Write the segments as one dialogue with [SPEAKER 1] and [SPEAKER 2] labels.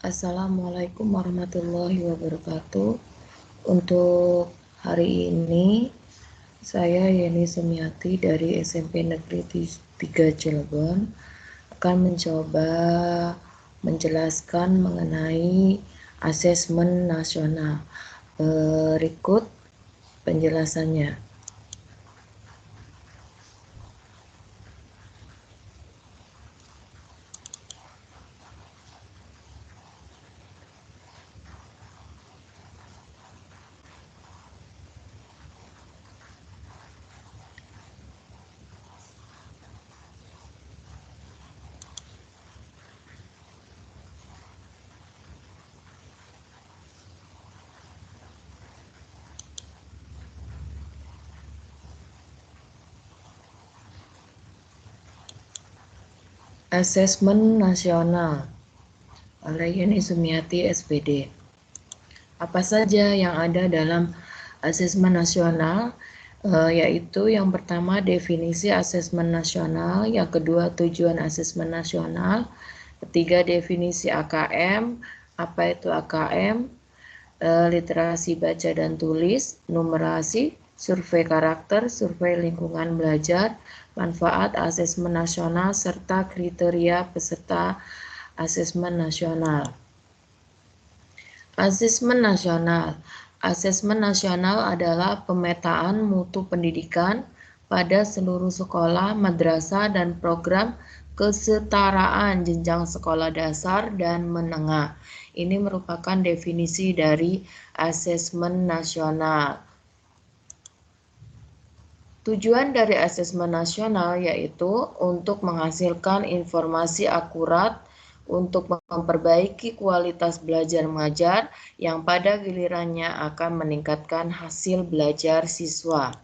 [SPEAKER 1] Assalamualaikum warahmatullahi wabarakatuh. Untuk hari ini, saya Yeni Sumiati dari SMP Negeri 3 Cilegon akan mencoba menjelaskan mengenai asesmen nasional. Berikut penjelasannya. Asesmen nasional oleh Yeni Sumiati SPD. Apa saja yang ada dalam asesmen nasional? Yaitu yang pertama definisi asesmen nasional, yang kedua tujuan asesmen nasional, ketiga definisi AKM, apa itu AKM, literasi baca dan tulis, numerasi, survei karakter, survei lingkungan belajar, manfaat asesmen nasional, serta kriteria peserta asesmen nasional. Asesmen nasional. Asesmen nasional adalah pemetaan mutu pendidikan pada seluruh sekolah, madrasah, dan program kesetaraan jenjang sekolah dasar dan menengah. Ini merupakan definisi dari asesmen nasional. Tujuan dari asesmen nasional yaitu untuk menghasilkan informasi akurat untuk memperbaiki kualitas belajar mengajar yang pada gilirannya akan meningkatkan hasil belajar siswa.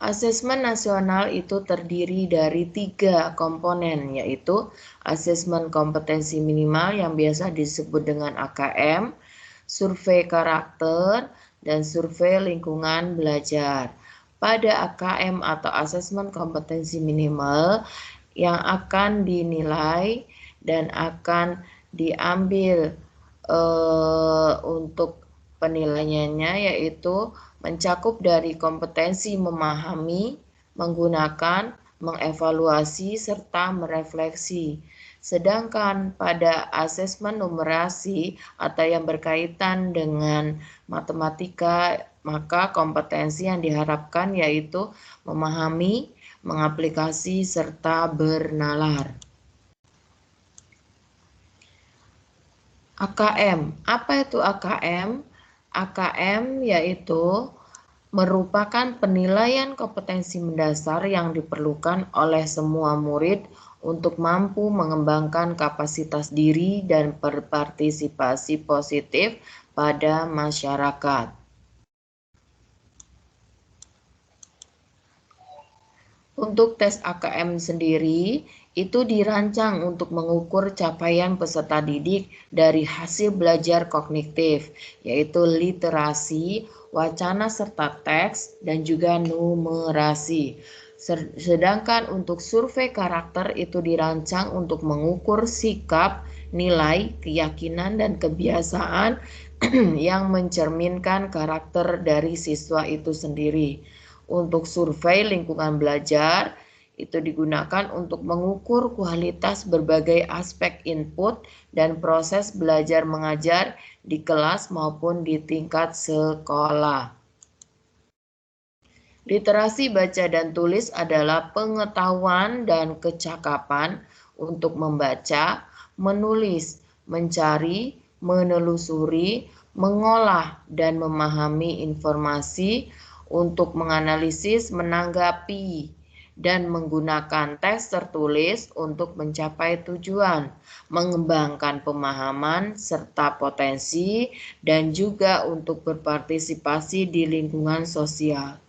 [SPEAKER 1] Asesmen nasional itu terdiri dari 3 komponen, yaitu asesmen kompetensi minimal yang biasa disebut dengan AKM, survei karakter, dan survei lingkungan belajar. Pada AKM atau asesmen kompetensi minimal yang akan dinilai dan akan diambil untuk penilaiannya yaitu mencakup dari kompetensi memahami, menggunakan, mengevaluasi, serta merefleksi. Sedangkan pada asesmen numerasi atau yang berkaitan dengan matematika, maka kompetensi yang diharapkan yaitu memahami, mengaplikasi, serta bernalar. AKM, apa itu AKM? AKM yaitu merupakan penilaian kompetensi mendasar yang diperlukan oleh semua murid untuk mampu mengembangkan kapasitas diri dan berpartisipasi positif pada masyarakat. Untuk tes AKM sendiri, itu dirancang untuk mengukur capaian peserta didik dari hasil belajar kognitif, yaitu literasi, wacana serta teks, dan juga numerasi. Sedangkan untuk survei karakter itu dirancang untuk mengukur sikap, nilai, keyakinan, dan kebiasaan yang mencerminkan karakter dari siswa itu sendiri. Untuk survei lingkungan belajar, itu digunakan untuk mengukur kualitas berbagai aspek input dan proses belajar mengajar di kelas maupun di tingkat sekolah. Literasi baca dan tulis adalah pengetahuan dan kecakapan untuk membaca, menulis, mencari, menelusuri, mengolah, dan memahami informasi, untuk menganalisis, menanggapi, dan menggunakan teks tertulis untuk mencapai tujuan, mengembangkan pemahaman serta potensi, dan juga untuk berpartisipasi di lingkungan sosial.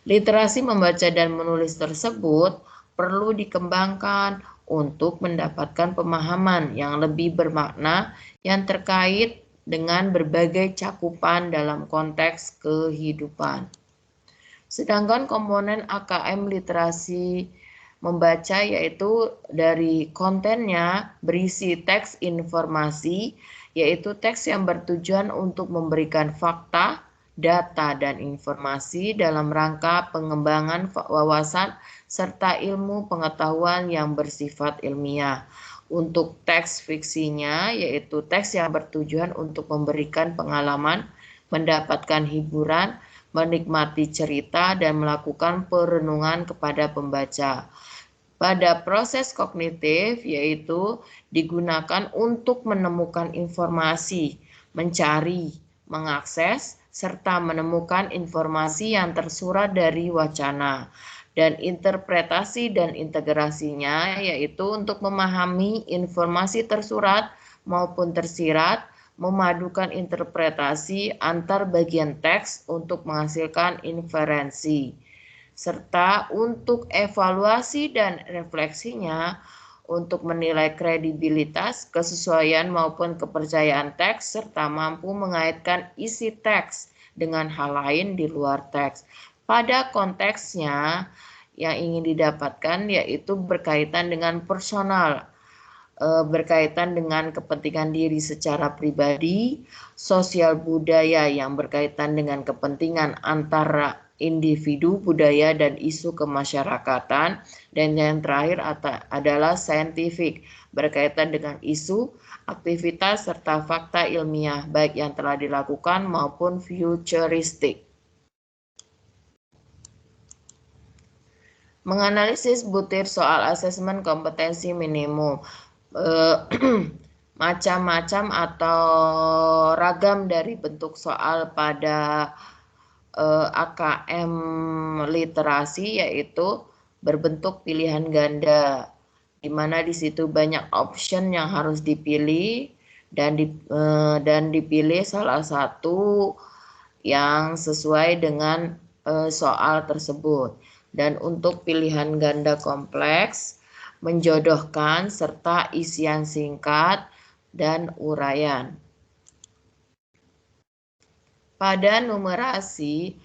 [SPEAKER 1] Literasi membaca dan menulis tersebut perlu dikembangkan untuk mendapatkan pemahaman yang lebih bermakna yang terkait dengan berbagai cakupan dalam konteks kehidupan. Sedangkan komponen AKM literasi Membaca yaitu dari kontennya berisi teks informasi, yaitu teks yang bertujuan untuk memberikan fakta, data, dan informasi dalam rangka pengembangan wawasan serta ilmu pengetahuan yang bersifat ilmiah. Untuk teks fiksinya, yaitu teks yang bertujuan untuk memberikan pengalaman, mendapatkan hiburan, menikmati cerita, dan melakukan perenungan kepada pembaca. Pada proses kognitif, yaitu digunakan untuk menemukan informasi, mencari, mengakses, serta menemukan informasi yang tersurat dari wacana. Dan interpretasi dan integrasinya yaitu untuk memahami informasi tersurat maupun tersirat, memadukan interpretasi antar bagian teks untuk menghasilkan inferensi, serta untuk evaluasi dan refleksinya untuk menilai kredibilitas, kesesuaian maupun kepercayaan teks, serta mampu mengaitkan isi teks dengan hal lain di luar teks. Pada konteksnya yang ingin didapatkan yaitu berkaitan dengan personal, berkaitan dengan kepentingan diri secara pribadi, sosial budaya yang berkaitan dengan kepentingan antara individu, budaya, dan isu kemasyarakatan, dan yang terakhir adalah saintifik, berkaitan dengan isu, aktivitas, serta fakta ilmiah, baik yang telah dilakukan maupun futuristik. Menganalisis butir soal asesmen kompetensi minimum. Macam-macam atau ragam dari bentuk soal pada AKM literasi, yaitu berbentuk pilihan ganda, di mana di situ banyak option yang harus dipilih dan dipilih salah satu yang sesuai dengan soal tersebut. Dan untuk pilihan ganda kompleks, menjodohkan serta isian singkat dan uraian. Pada numerasi,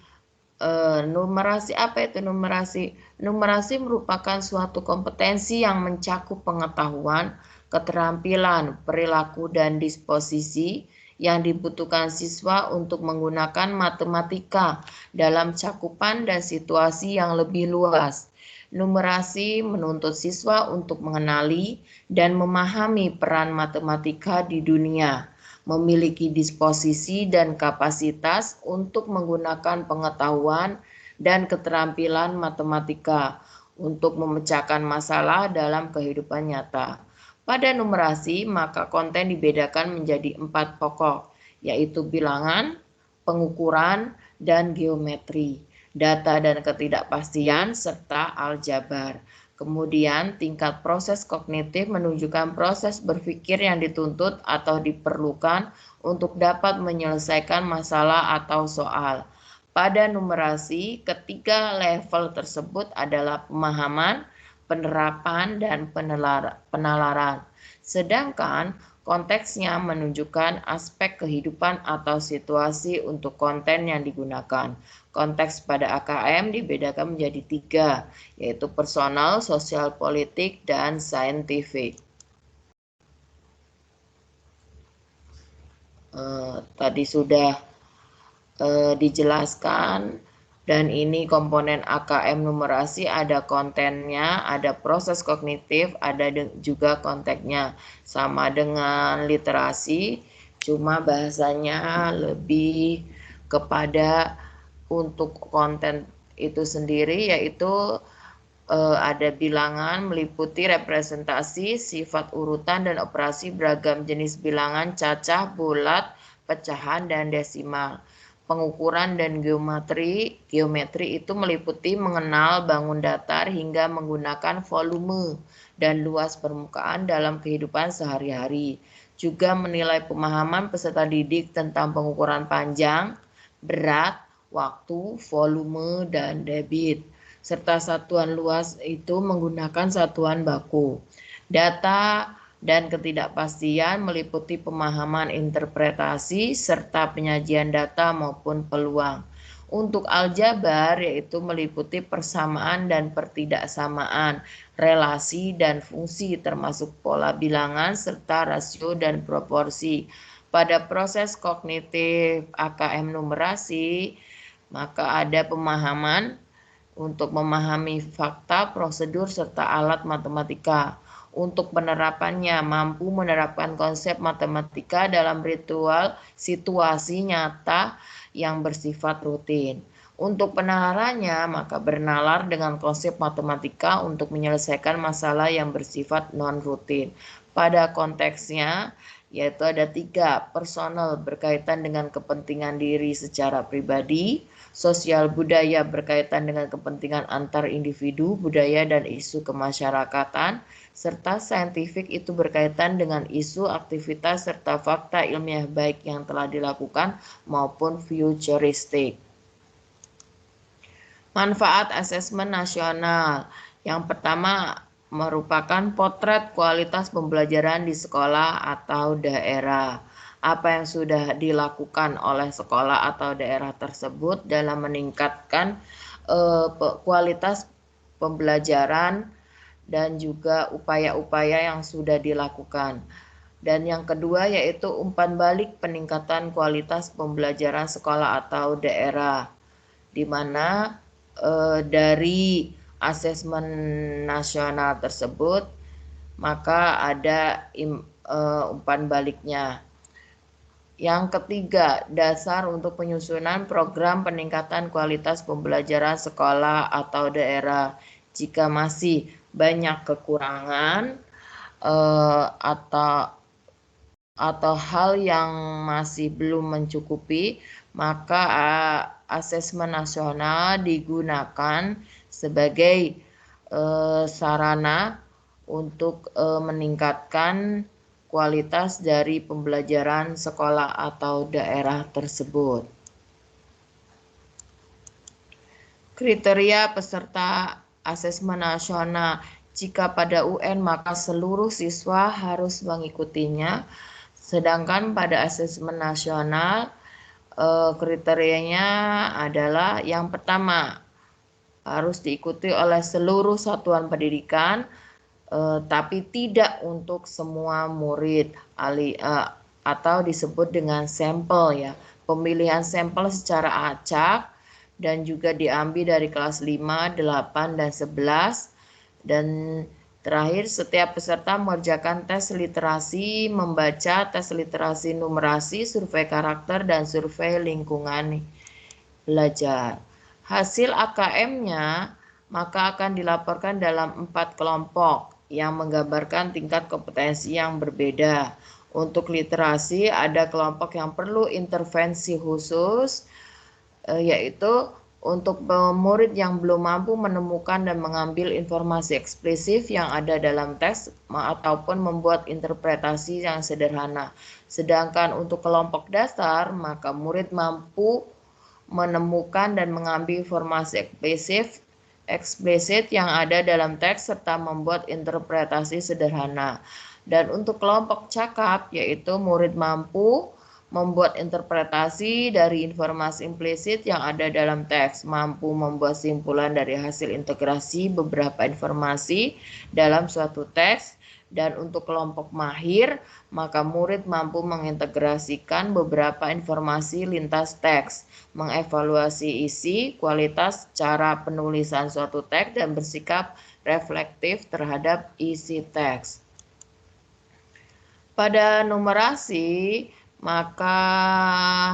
[SPEAKER 1] numerasi apa itu numerasi? Numerasi merupakan suatu kompetensi yang mencakup pengetahuan, keterampilan, perilaku, dan disposisi yang dibutuhkan siswa untuk menggunakan matematika dalam cakupan dan situasi yang lebih luas. Numerasi menuntut siswa untuk mengenali dan memahami peran matematika di dunia, memiliki disposisi dan kapasitas untuk menggunakan pengetahuan dan keterampilan matematika untuk memecahkan masalah dalam kehidupan nyata. Pada numerasi, maka konten dibedakan menjadi 4 pokok, yaitu bilangan, pengukuran, dan geometri, data dan ketidakpastian, serta aljabar. Kemudian tingkat proses kognitif menunjukkan proses berpikir yang dituntut atau diperlukan untuk dapat menyelesaikan masalah atau soal. Pada numerasi, ketiga level tersebut adalah pemahaman, penerapan, dan penalaran. Sedangkan konteksnya menunjukkan aspek kehidupan atau situasi untuk konten yang digunakan. Konteks pada AKM dibedakan menjadi 3, yaitu personal, sosial politik, dan saintifik. Tadi sudah dijelaskan, dan ini komponen AKM numerasi, ada kontennya, ada proses kognitif, ada juga konteksnya. Sama dengan literasi, cuma bahasanya lebih kepada untuk konten itu sendiri, yaitu ada bilangan meliputi representasi, sifat urutan, dan operasi beragam jenis bilangan, cacah, bulat, pecahan, dan desimal. Pengukuran dan geometri itu meliputi mengenal bangun datar hingga menggunakan volume dan luas permukaan dalam kehidupan sehari-hari. Juga menilai pemahaman peserta didik tentang pengukuran panjang, berat, waktu, volume, dan debit. Serta satuan luas itu menggunakan satuan baku. Data dan ketidakpastian meliputi pemahaman interpretasi serta penyajian data maupun peluang. Untuk aljabar yaitu meliputi persamaan dan pertidaksamaan, relasi dan fungsi termasuk pola bilangan serta rasio dan proporsi. Pada proses kognitif AKM numerasi, maka ada pemahaman untuk memahami fakta, prosedur, serta alat matematika. Untuk penerapannya, mampu menerapkan konsep matematika dalam ritual situasi nyata yang bersifat rutin. Untuk penalarannya, maka bernalar dengan konsep matematika untuk menyelesaikan masalah yang bersifat non-rutin. Pada konteksnya, yaitu ada 3, personal berkaitan dengan kepentingan diri secara pribadi, sosial budaya berkaitan dengan kepentingan antar individu, budaya, dan isu kemasyarakatan, serta saintifik itu berkaitan dengan isu, aktivitas, serta fakta ilmiah baik yang telah dilakukan maupun futuristik. Manfaat asesmen nasional. Yang pertama merupakan potret kualitas pembelajaran di sekolah atau daerah. Apa yang sudah dilakukan oleh sekolah atau daerah tersebut dalam meningkatkan kualitas pembelajaran dan juga upaya-upaya yang sudah dilakukan. Dan yang kedua yaitu umpan balik peningkatan kualitas pembelajaran sekolah atau daerah, di mana dari asesmen nasional tersebut maka ada umpan baliknya. Yang ketiga, dasar untuk penyusunan program peningkatan kualitas pembelajaran sekolah atau daerah. Jika masih banyak kekurangan atau hal yang masih belum mencukupi, maka asesmen nasional digunakan sebagai sarana untuk meningkatkan kualitas dari pembelajaran sekolah atau daerah tersebut. Kriteria peserta asesmen nasional. Jika pada UN maka seluruh siswa harus mengikutinya, sedangkan pada asesmen nasional kriterianya adalah yang pertama harus diikuti oleh seluruh satuan pendidikan, tapi tidak untuk semua murid atau disebut dengan sampel ya. Pemilihan sampel secara acak dan juga diambil dari kelas 5, 8, dan 11. Dan terakhir, setiap peserta mengerjakan tes literasi, membaca, tes literasi numerasi, survei karakter, dan survei lingkungan belajar. Hasil AKM-nya maka akan dilaporkan dalam 4 kelompok yang menggambarkan tingkat kompetensi yang berbeda. Untuk literasi ada kelompok yang perlu intervensi khusus, yaitu untuk murid yang belum mampu menemukan dan mengambil informasi eksplisit yang ada dalam teks ataupun membuat interpretasi yang sederhana. Sedangkan untuk kelompok dasar, maka murid mampu menemukan dan mengambil informasi eksplisit yang ada dalam teks serta membuat interpretasi sederhana. Dan untuk kelompok cakap, yaitu murid mampu membuat interpretasi dari informasi implisit yang ada dalam teks, mampu membuat simpulan dari hasil integrasi beberapa informasi dalam suatu teks. Dan untuk kelompok mahir, maka murid mampu mengintegrasikan beberapa informasi lintas teks, mengevaluasi isi, kualitas, cara penulisan suatu teks, dan bersikap reflektif terhadap isi teks. Pada numerasi, maka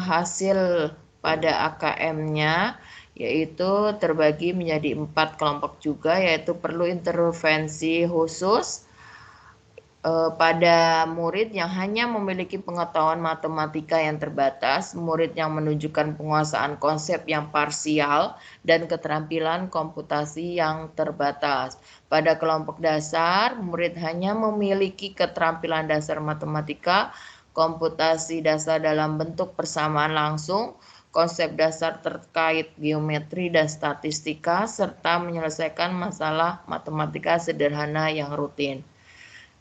[SPEAKER 1] hasil pada AKM-nya yaitu terbagi menjadi 4 kelompok juga, yaitu perlu intervensi khusus pada murid yang hanya memiliki pengetahuan matematika yang terbatas, murid yang menunjukkan penguasaan konsep yang parsial, dan keterampilan komputasi yang terbatas. Pada kelompok dasar, murid hanya memiliki keterampilan dasar matematika, komputasi dasar dalam bentuk persamaan langsung, konsep dasar terkait geometri dan statistika, serta menyelesaikan masalah matematika sederhana yang rutin.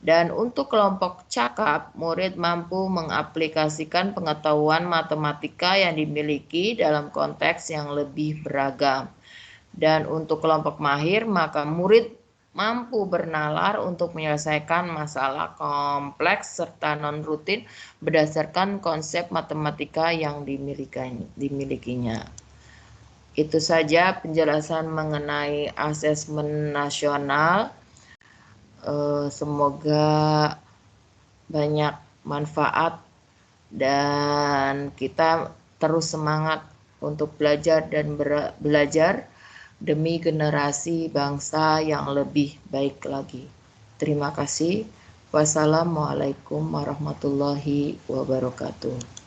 [SPEAKER 1] Dan untuk kelompok cakap, murid mampu mengaplikasikan pengetahuan matematika yang dimiliki dalam konteks yang lebih beragam. Dan untuk kelompok mahir, maka murid mampu bernalar untuk menyelesaikan masalah kompleks serta non-rutin berdasarkan konsep matematika yang dimilikinya. Itu saja penjelasan mengenai asesmen nasional. Semoga banyak manfaat dan kita terus semangat untuk belajar dan belajar demi generasi bangsa yang lebih baik lagi. Terima kasih. Wassalamualaikum warahmatullahi wabarakatuh.